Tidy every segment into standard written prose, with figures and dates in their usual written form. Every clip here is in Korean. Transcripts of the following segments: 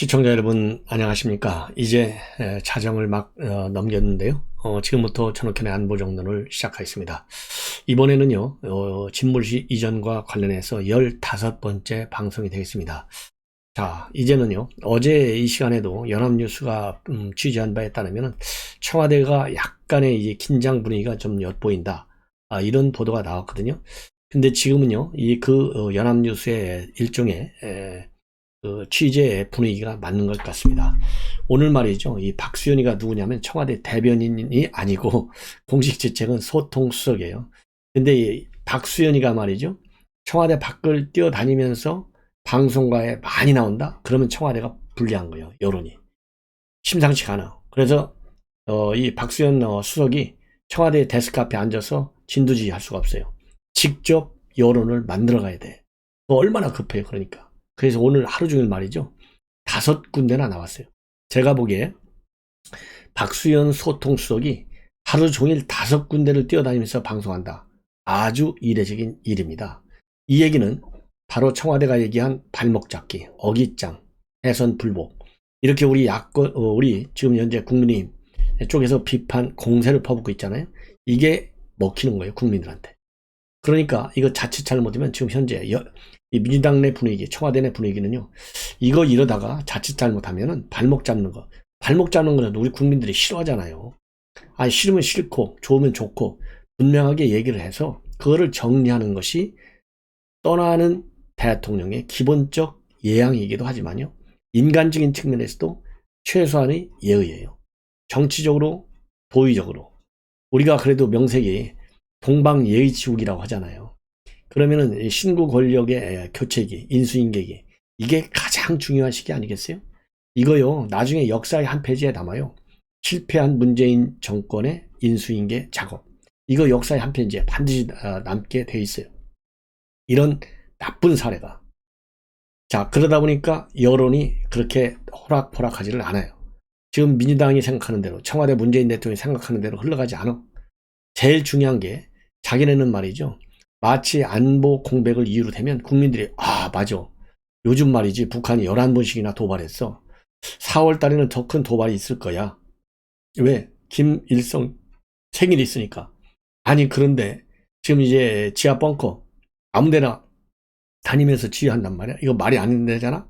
시청자 여러분 안녕하십니까. 이제 자정을 막 넘겼는데요. 지금부터 전옥현의 안보정론을 시작하겠습니다. 이번에는요 진물시 이전과 관련해서 15번째 방송이 되겠습니다. 자, 이제는요 어제 이 시간에도 연합뉴스가 취재한 바에 따르면 청와대가 약간의 이제 긴장 분위기가 좀 엿보인다, 이런 보도가 나왔거든요. 근데 지금은요 연합뉴스의 일종의 그 취재의 분위기가 맞는 것 같습니다. 오늘 말이죠, 이 박수현이가 누구냐면 청와대 대변인이 아니고 공식 직책은 소통수석이에요. 근데 이 박수현이가 말이죠, 청와대 밖을 뛰어다니면서 방송가에 많이 나온다? 그러면 청와대가 불리한 거예요. 여론이 심상치가 않아. 그래서 이 박수현 수석이 청와대 데스크 앞에 앉아서 진두지휘 할 수가 없어요. 직접 여론을 만들어 가야 돼. 얼마나 급해요. 그러니까 그래서 오늘 하루 종일 말이죠, 5군데나 나왔어요. 제가 보기에 박수현 소통수석이 하루 종일 5군데를 뛰어다니면서 방송한다. 아주 이례적인 일입니다. 이 얘기는 바로 청와대가 얘기한 발목 잡기, 어깃장, 해선 불복, 이렇게 우리 지금 현재 국민의힘 쪽에서 비판 공세를 퍼붓고 있잖아요. 이게 먹히는 거예요, 국민들한테. 그러니까 이거 자칫 잘못하면 지금 현재 이 민주당 내 분위기, 청와대 내 분위기는요, 이거 이러다가 자칫 잘못하면은 발목 잡는 거는 우리 국민들이 싫어하잖아요. 아니, 싫으면 싫고 좋으면 좋고 분명하게 얘기를 해서 그거를 정리하는 것이 떠나는 대통령의 기본적 예양이기도 하지만요, 인간적인 측면에서도 최소한의 예의예요. 정치적으로, 도의적으로 우리가 그래도 명색이 동방예의지국이라고 하잖아요. 그러면은 신구 권력의 교체기, 인수인계기, 이게 가장 중요한 시기 아니겠어요? 이거요, 나중에 역사의 한 페이지에 남아요. 실패한 문재인 정권의 인수인계 작업, 이거 역사의 한 페이지에 반드시 남게 돼 있어요. 이런 나쁜 사례가. 자, 그러다 보니까 여론이 그렇게 호락호락하지를 않아요. 지금 민주당이 생각하는 대로, 청와대 문재인 대통령이 생각하는 대로 흘러가지 않아. 제일 중요한 게, 자기네는 말이죠, 마치 안보 공백을 이유로 대면 국민들이 맞아, 요즘 말이지 북한이 11번씩이나 도발했어, 4월 달에는 더 큰 도발이 있을 거야. 왜? 김일성 생일이 있으니까. 아니, 그런데 지금 이제 지하 벙커 아무데나 다니면서 지휘한단 말이야. 이거 말이 안 되잖아.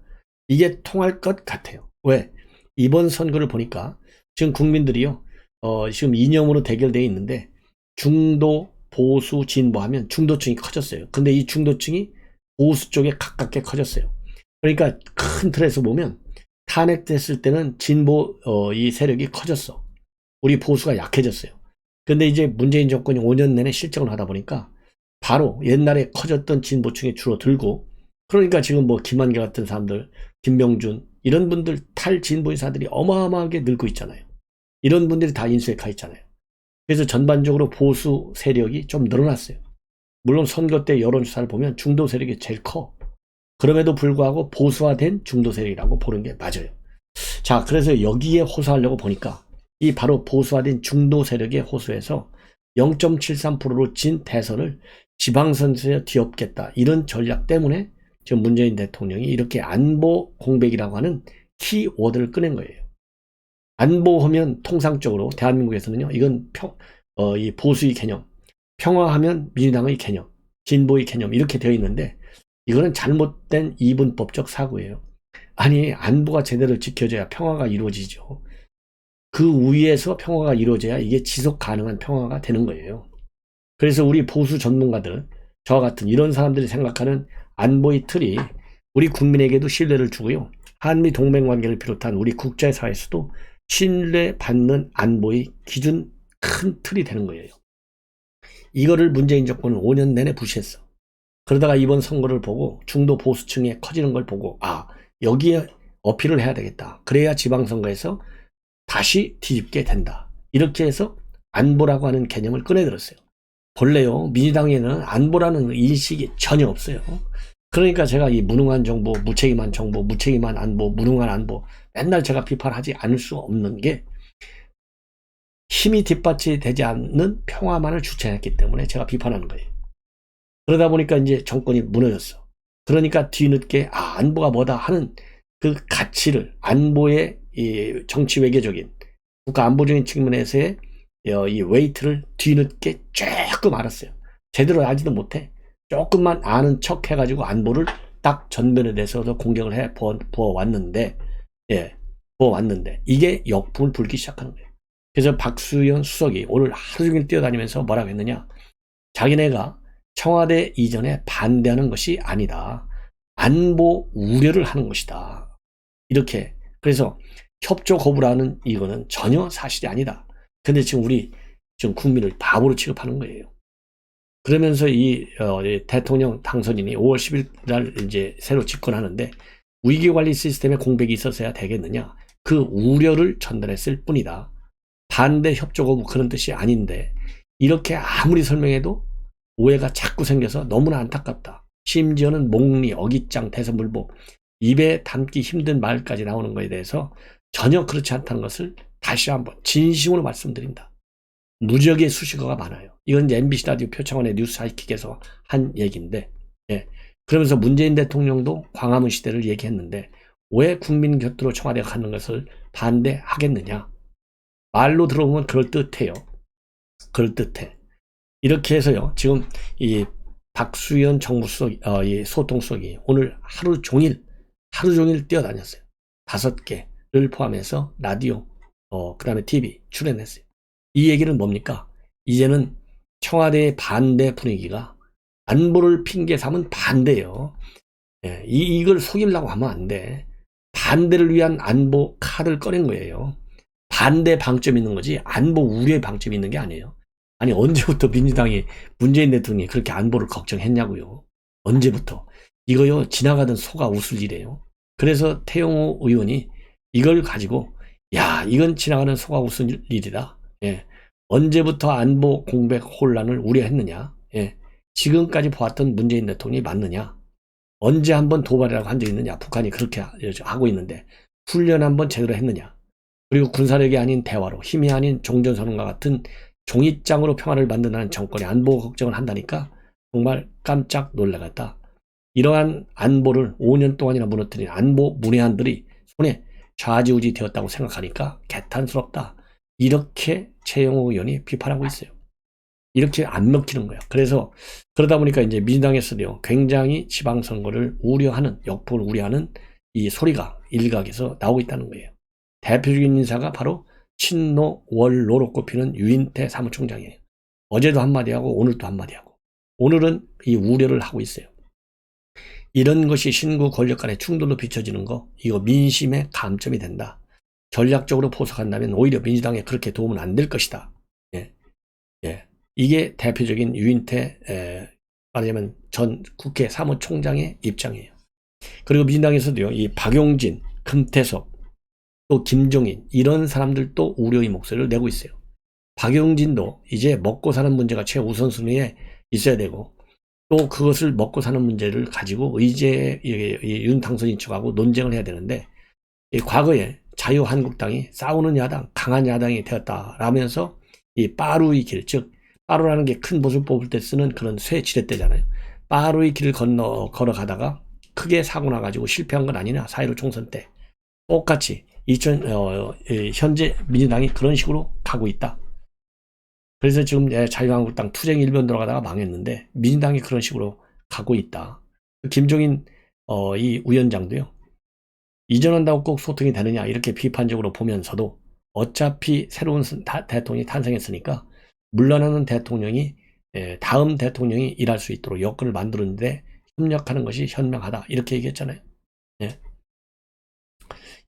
이게 통할 것 같아요. 왜? 이번 선거를 보니까 지금 국민들이요, 지금 이념으로 대결되어 있는데 중도, 보수, 진보하면 중도층이 커졌어요. 근데 이 중도층이 보수 쪽에 가깝게 커졌어요. 그러니까 큰 틀에서 보면 탄핵됐을 때는 진보 이 세력이 커졌어. 우리 보수가 약해졌어요. 근데 이제 문재인 정권이 5년 내내 실정을 하다 보니까 바로 옛날에 커졌던 진보층이 줄어들고, 그러니까 지금 뭐 김한길 같은 사람들, 김명준, 이런 분들 탈진보 인사들이 어마어마하게 늘고 있잖아요. 이런 분들이 다 인수에 가 있잖아요. 그래서 전반적으로 보수 세력이 좀 늘어났어요. 물론 선거 때 여론조사를 보면 중도 세력이 제일 커. 그럼에도 불구하고 보수화된 중도 세력이라고 보는 게 맞아요. 자, 그래서 여기에 호소하려고 보니까 이 바로 보수화된 중도 세력의 호소에서 0.73%로 진 대선을 지방선거에 뒤엎겠다, 이런 전략 때문에 지금 문재인 대통령이 이렇게 안보 공백이라고 하는 키워드를 꺼낸 거예요. 안보하면 통상적으로 대한민국에서는요, 이건 이 보수의 개념, 평화하면 민주당의 개념, 진보의 개념, 이렇게 되어 있는데 이거는 잘못된 이분법적 사고예요. 아니, 안보가 제대로 지켜져야 평화가 이루어지죠. 그 위에서 평화가 이루어져야 이게 지속 가능한 평화가 되는 거예요. 그래서 우리 보수 전문가들, 저와 같은 이런 사람들이 생각하는 안보의 틀이 우리 국민에게도 신뢰를 주고요, 한미 동맹관계를 비롯한 우리 국제사회에서도 신뢰받는 안보의 기준, 큰 틀이 되는 거예요. 이거를 문재인 정권은 5년 내내 무시했어. 그러다가 이번 선거를 보고 중도 보수층에 커지는 걸 보고 여기에 어필을 해야 되겠다. 그래야 지방선거에서 다시 뒤집게 된다. 이렇게 해서 안보라고 하는 개념을 꺼내들었어요. 본래요, 민주당에는 안보라는 인식이 전혀 없어요. 그러니까 제가 이 무능한 정부, 무책임한 정부, 무책임한 안보, 무능한 안보, 맨날 제가 비판하지 않을 수 없는 게, 힘이 뒷받침이 되지 않는 평화만을 주체했기 때문에 제가 비판하는 거예요. 그러다 보니까 이제 정권이 무너졌어. 그러니까 뒤늦게 안보가 뭐다 하는 그 가치를 안보의 이 정치 외교적인 국가 안보적인 측면에서의 이 웨이트를 뒤늦게 조금 알았어요. 제대로 알지도 못해. 조금만 아는 척 해가지고 안보를 딱 전면에 대해서 공격을 해 보았는데, 예, 보았는데 이게 역풍을 불기 시작하는 거예요. 그래서 박수현 수석이 오늘 하루 종일 뛰어다니면서 뭐라고 했느냐? 자기네가 청와대 이전에 반대하는 것이 아니다. 안보 우려를 하는 것이다. 이렇게. 그래서 협조 거부라는 이거는 전혀 사실이 아니다. 근데 지금 우리 지금 국민을 바보로 취급하는 거예요. 그러면서 이 대통령 당선인이 5월 10일 날 이제 새로 집권하는데 위기관리 시스템에 공백이 있어서야 되겠느냐? 그 우려를 전달했을 뿐이다. 반대 협조 거부 그런 뜻이 아닌데 이렇게 아무리 설명해도 오해가 자꾸 생겨서 너무나 안타깝다. 심지어는 목리, 어깃장, 대서물복 입에 담기 힘든 말까지 나오는 것에 대해서 전혀 그렇지 않다는 것을 다시 한번 진심으로 말씀드린다. 무지하게 수식어가 많아요. 이건 이제 MBC 라디오 표창원의 뉴스 사이킥에서 한 얘기인데, 예. 그러면서 문재인 대통령도 광화문 시대를 얘기했는데 왜 국민 곁으로 청와대가 가는 것을 반대하겠느냐? 말로 들어보면 그럴듯해요. 그럴듯해. 이렇게 해서요. 지금 이 박수현 정무수석, 이 소통수석이 오늘 하루 종일 뛰어다녔어요. 5개를 포함해서 라디오, 그 다음에 TV 출연했어요. 이 얘기는 뭡니까? 이제는 청와대의 반대 분위기가 안보를 핑계 삼은 반대예요. 예, 이걸 속이려고 하면 안 돼. 반대를 위한 안보 칼을 꺼낸 거예요. 반대 방점이 있는 거지 안보 우려의 방점이 있는 게 아니에요. 아니 언제부터 민주당이 문재인 대통령이 그렇게 안보를 걱정했냐고요. 언제부터. 이거요 지나가던 소가 웃을 일이에요. 그래서 태영호 의원이 이걸 가지고 야 이건 지나가는 소가 웃을 일이다. 예. 언제부터 안보 공백 혼란을 우려했느냐. 예. 지금까지 보았던 문재인 대통령이 맞느냐. 언제 한번 도발이라고 한 적이 있느냐. 북한이 그렇게 하고 있는데 훈련 한번 제대로 했느냐. 그리고 군사력이 아닌 대화로 힘이 아닌 종전선언과 같은 종이장으로 평화를 만든다는 정권의 안보 걱정을 한다니까 정말 깜짝 놀라겠다. 이러한 안보를 5년 동안이나 무너뜨린 안보 문외한들이 손에 좌지우지 되었다고 생각하니까 개탄스럽다. 이렇게 최영호 의원이 비판하고 있어요. 이렇게 안 먹히는 거야. 그래서 그러다 보니까 이제 민주당에서도요 굉장히 지방선거를 우려하는 역풍을 우려하는 이 소리가 일각에서 나오고 있다는 거예요. 대표적인 인사가 바로 친노 월로로 꼽히는 유인태 사무총장이에요. 어제도 한마디 하고 오늘도 한마디 하고 오늘은 이 우려를 하고 있어요. 이런 것이 신구 권력 간의 충돌로 비춰지는 거 이거 민심의 감점이 된다. 전략적으로 포석한다면 오히려 민주당에 그렇게 도움은 안 될 것이다. 예. 예. 이게 대표적인 유인태 말하자면 전 국회 사무총장의 입장이에요. 그리고 민주당에서도요 이 박용진, 금태섭 또 김종인 이런 사람들도 우려의 목소리를 내고 있어요. 박용진도 이제 먹고 사는 문제가 최우선순위에 있어야 되고 또 그것을 먹고 사는 문제를 가지고 윤 당선인 측하고 논쟁을 해야 되는데 과거에 자유한국당이 싸우는 야당, 강한 야당이 되었다라면서 이 빠루의 길, 즉 빠루라는 게 큰 보슬 뽑을 때 쓰는 그런 쇠 지렛대잖아요. 빠루의 길을 걸어가다가 크게 사고 나가지고 실패한 건 아니냐, 4.15 총선 때. 똑같이 현재 민주당이 그런 식으로 가고 있다. 그래서 지금 자유한국당 투쟁 일변 들어가다가 망했는데 민주당이 그런 식으로 가고 있다. 김종인 이 위원장도요. 이전한다고 꼭 소통이 되느냐 이렇게 비판적으로 보면서도 어차피 새로운 대통령이 탄생했으니까 물러나는 대통령이 다음 대통령이 일할 수 있도록 여건을 만드는데 협력하는 것이 현명하다 이렇게 얘기했잖아요. 예.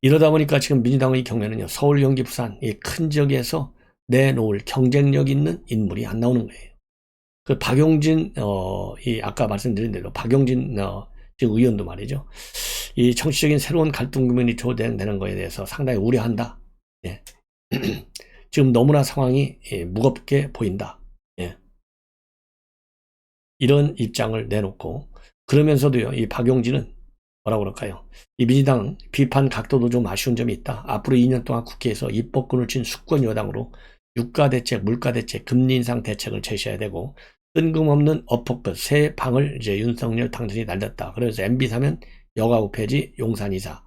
이러다 보니까 지금 민주당의 경우에는요 서울, 경기, 부산 이 큰 지역에서 내놓을 경쟁력 있는 인물이 안 나오는 거예요. 그 박용진 이 아까 말씀드린 대로 박용진 지금 의원도 말이죠. 이 정치적인 새로운 갈등 국면이 조성되는 거에 대해서 상당히 우려한다. 예. 지금 너무나 상황이 무겁게 보인다. 예. 이런 입장을 내놓고 그러면서도요 이 박용진은 뭐라고 그럴까요? 이 민주당 비판 각도도 좀 아쉬운 점이 있다. 앞으로 2년 동안 국회에서 입법권을 쥔 수권 여당으로 유가대책, 물가대책, 금리 인상 대책을 제시해야 되고 뜬금없는 어폭것 새 방을 이제 윤석열 당선이 날렸다. 그래서 MB 사면 여가부 폐지, 용산 이사.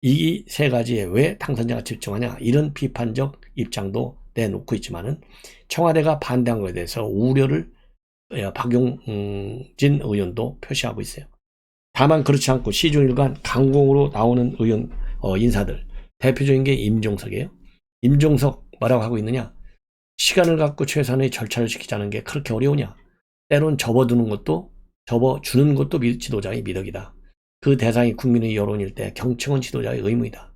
이 세 가지에 왜 당선자가 집중하냐, 이런 비판적 입장도 내놓고 있지만은 청와대가 반대한 것에 대해서 우려를 박용진 의원도 표시하고 있어요. 다만 그렇지 않고 시종일관 강공으로 나오는 의원 인사들, 대표적인 게 임종석이에요. 임종석 뭐라고 하고 있느냐, 시간을 갖고 최소한의 절차를 지키자는 게 그렇게 어려우냐, 때론 접어주는 것도 지도자의 미덕이다. 그 대상이 국민의 여론일 때 경청은 지도자의 의무이다.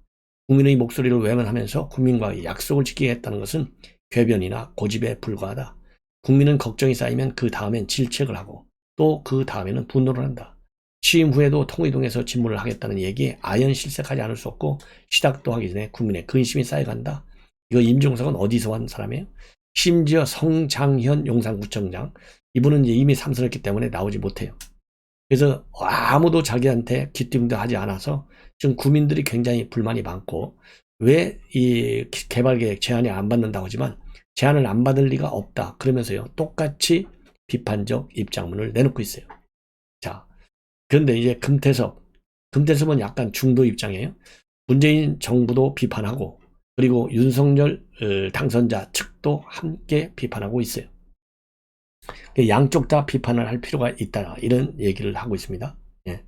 국민의 목소리를 외면하면서 국민과의 약속을 지키겠다는 것은 궤변이나 고집에 불과하다. 국민은 걱정이 쌓이면 그 다음엔 질책을 하고 또 그 다음에는 분노를 한다. 취임 후에도 통의동에서 직무를 하겠다는 얘기에 아연실색하지 않을 수 없고 시작도 하기 전에 국민의 근심이 쌓여간다. 이거 임종석은 어디서 온 사람이에요? 심지어 성장현 용산구청장, 이분은 이미 삼선했기 때문에 나오지 못해요. 그래서 아무도 자기한테 기뜸도 하지 않아서 지금 국민들이 굉장히 불만이 많고, 왜 이 개발계획 제안이 안 받는다고 하지만 제안을 안 받을 리가 없다 그러면서요 똑같이 비판적 입장문을 내놓고 있어요. 자, 그런데 이제 금태섭은 약간 중도 입장이에요. 문재인 정부도 비판하고 그리고 윤석열 당선자 측도 함께 비판하고 있어요. 양쪽 다 비판을 할 필요가 있다, 이런 얘기를 하고 있습니다. 예.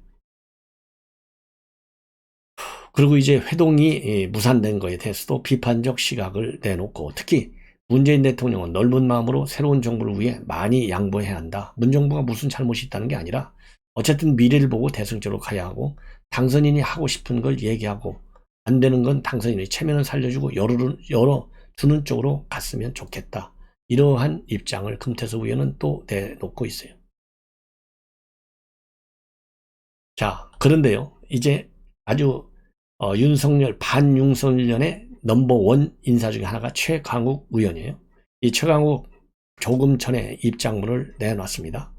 그리고 이제 회동이 무산된 거에 대해서도 비판적 시각을 내놓고, 특히 문재인 대통령은 넓은 마음으로 새로운 정부를 위해 많이 양보해야 한다. 문정부가 무슨 잘못이 있다는 게 아니라 어쨌든 미래를 보고 대승적으로 가야 하고, 당선인이 하고 싶은 걸 얘기하고 안 되는 건 당선인의 체면을 살려주고 열어주는 쪽으로 갔으면 좋겠다. 이러한 입장을 금태섭 의원은 또 내놓고 있어요. 자, 그런데요, 이제 아주 윤석열 반윤석열의 넘버원 인사 중에 하나가 최강욱 의원이에요. 이 최강욱 조금 전에 입장문을 내놨습니다.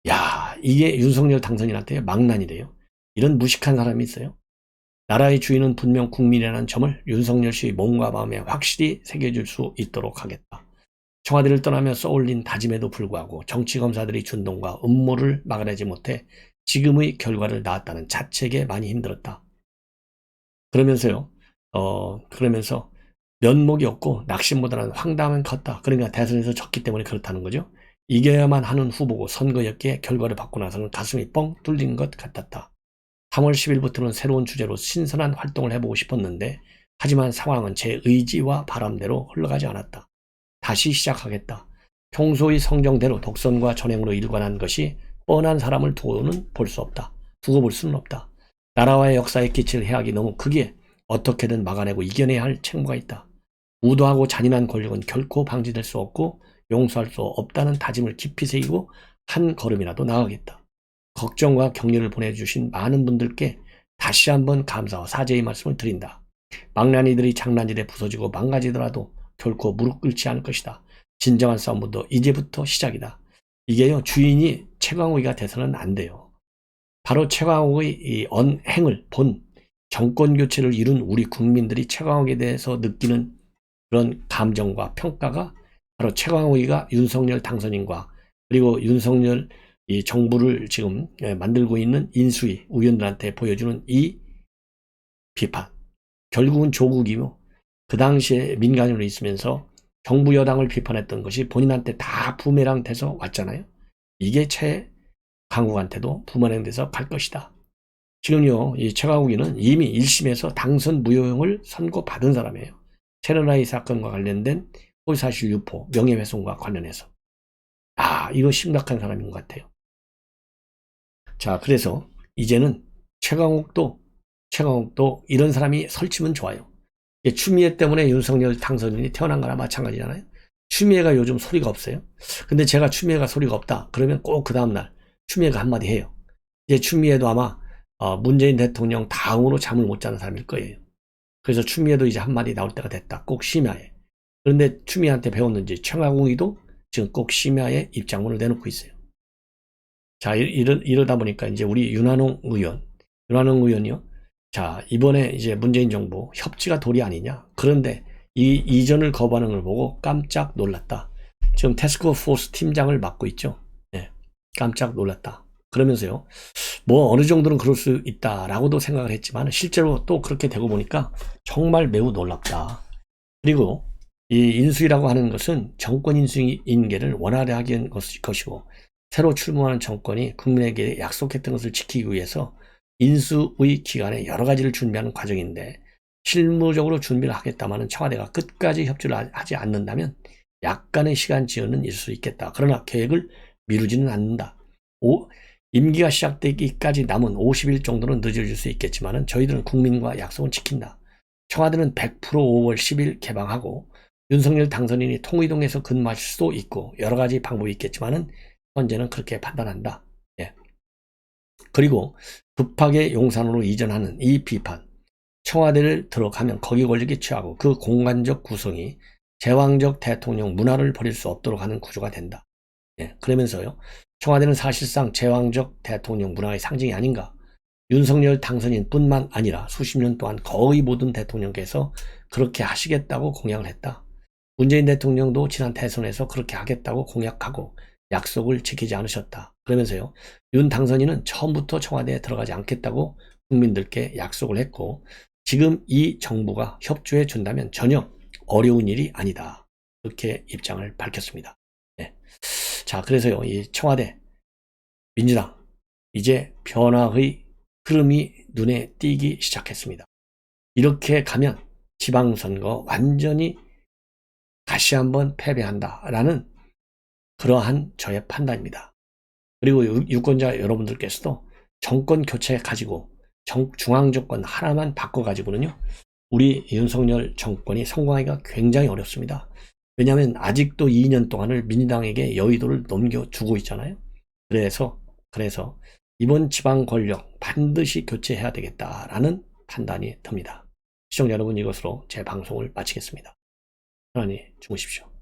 야, 이게 윤석열 당선인한테 망난이래요. 이런 무식한 사람이 있어요. 나라의 주인은 분명 국민이라는 점을 윤석열 씨의 몸과 마음에 확실히 새겨줄 수 있도록 하겠다. 청와대를 떠나며 써올린 다짐에도 불구하고 정치검사들이 준 돈과 음모를 막아내지 못해 지금의 결과를 낳았다는 자책에 많이 힘들었다. 그러면서 면목이 없고 낙심보다는 황당함은 컸다. 그러니까 대선에서 졌기 때문에 그렇다는 거죠. 이겨야만 하는 후보고 선거였기에 결과를 받고 나서는 가슴이 뻥 뚫린 것 같았다. 3월 10일부터는 새로운 주제로 신선한 활동을 해보고 싶었는데 하지만 상황은 제 의지와 바람대로 흘러가지 않았다. 다시 시작하겠다. 평소의 성정대로 독선과 전행으로 일관한 것이 뻔한 사람을 두고는 볼 수 없다. 두고 볼 수는 없다. 나라와의 역사에 끼칠 해악이 너무 크기에 어떻게든 막아내고 이겨내야 할 책무가 있다. 무도하고 잔인한 권력은 결코 방지될 수 없고 용서할 수 없다는 다짐을 깊이 새기고 한 걸음이라도 나아가겠다. 걱정과 격려를 보내주신 많은 분들께 다시 한번 감사와 사죄의 말씀을 드린다. 망나니들이 장난질에 부서지고 망가지더라도 결코 무릎 꿇지 않을 것이다. 진정한 싸움도 이제부터 시작이다. 이게요, 주인이 최강욱이가 돼서는 안 돼요. 바로 최강욱의 이 언행을 본 정권 교체를 이룬 우리 국민들이 최강욱에 대해서 느끼는 그런 감정과 평가가 바로 최강욱이가 윤석열 당선인과 그리고 윤석열 이 정부를 지금 만들고 있는 인수위 의원들한테 보여주는 이 비판. 결국은 조국이요, 그 당시에 민간인으로 있으면서 정부 여당을 비판했던 것이 본인한테 다 부메랑 돼서 왔잖아요. 이게 최강욱한테도 부메랑 돼서 갈 것이다. 지금요, 이 최강욱이는 이미 1심에서 당선 무효형을 선고받은 사람이에요. 체르나이 사건과 관련된 허위사실 유포, 명예훼손과 관련해서. 이거 심각한 사람인 것 같아요. 자, 그래서 이제는 최강욱도 이런 사람이 설치면 좋아요. 추미애 때문에 윤석열 당선인이 태어난 거나 마찬가지잖아요. 추미애가 요즘 소리가 없어요. 근데 제가 추미애가 소리가 없다 그러면 꼭 그 다음날 추미애가 한마디 해요. 이제 추미애도 아마 문재인 대통령 다음으로 잠을 못 자는 사람일 거예요. 그래서 추미애도 이제 한마디 나올 때가 됐다. 꼭 심야에. 그런데 추미애한테 배웠는지 최강욱이도 지금 꼭 심야에 입장문을 내놓고 있어요. 자, 이러다 보니까 이제 우리 윤한홍 의원이요. 자, 이번에 이제 문재인 정부 협치가 도리 아니냐. 그런데 이 이전을 거부하는 걸 보고 깜짝 놀랐다. 지금 태스크포스 팀장을 맡고 있죠. 네, 깜짝 놀랐다. 그러면서요, 뭐 어느 정도는 그럴 수 있다라고도 생각을 했지만 실제로 또 그렇게 되고 보니까 정말 매우 놀랍다. 그리고 이 인수위라고 하는 것은 정권 인수인계를 원활하게 하기 위한 것이고, 새로 출범하는 정권이 국민에게 약속했던 것을 지키기 위해서 인수위 기간에 여러 가지를 준비하는 과정인데, 실무적으로 준비를 하겠다마는 청와대가 끝까지 협조를 하지 않는다면 약간의 시간 지연은 있을 수 있겠다. 그러나 계획을 미루지는 않는다. 임기가 시작되기까지 남은 50일 정도는 늦어질 수 있겠지만 저희들은 국민과 약속은 지킨다. 청와대는 100% 5월 10일 개방하고 윤석열 당선인이 통의동에서 근무할 수도 있고 여러 가지 방법이 있겠지만 현재는 그렇게 판단한다. 예. 그리고 급하게 용산으로 이전하는 이 비판, 청와대를 들어가면 거기 권력이 취하고 그 공간적 구성이 제왕적 대통령 문화를 버릴 수 없도록 하는 구조가 된다. 예. 그러면서요, 청와대는 사실상 제왕적 대통령 문화의 상징이 아닌가. 윤석열 당선인 뿐만 아니라 수십 년 동안 거의 모든 대통령께서 그렇게 하시겠다고 공약을 했다. 문재인 대통령도 지난 대선에서 그렇게 하겠다고 공약하고 약속을 지키지 않으셨다. 그러면서요, 윤 당선인은 처음부터 청와대에 들어가지 않겠다고 국민들께 약속을 했고, 지금 이 정부가 협조해 준다면 전혀 어려운 일이 아니다. 그렇게 입장을 밝혔습니다. 네. 자, 그래서요, 이 청와대, 민주당, 이제 변화의 흐름이 눈에 띄기 시작했습니다. 이렇게 가면 지방선거 완전히 다시 한번 패배한다라는 그러한 저의 판단입니다. 그리고 유권자 여러분들께서도 정권 교체 가지고 중앙정권 하나만 바꿔가지고는요, 우리 윤석열 정권이 성공하기가 굉장히 어렵습니다. 왜냐하면 아직도 2년 동안을 민주당에게 여의도를 넘겨주고 있잖아요. 그래서 이번 지방 권력 반드시 교체해야 되겠다라는 판단이 듭니다. 시청자 여러분, 이것으로 제 방송을 마치겠습니다. 편안히 주무십시오.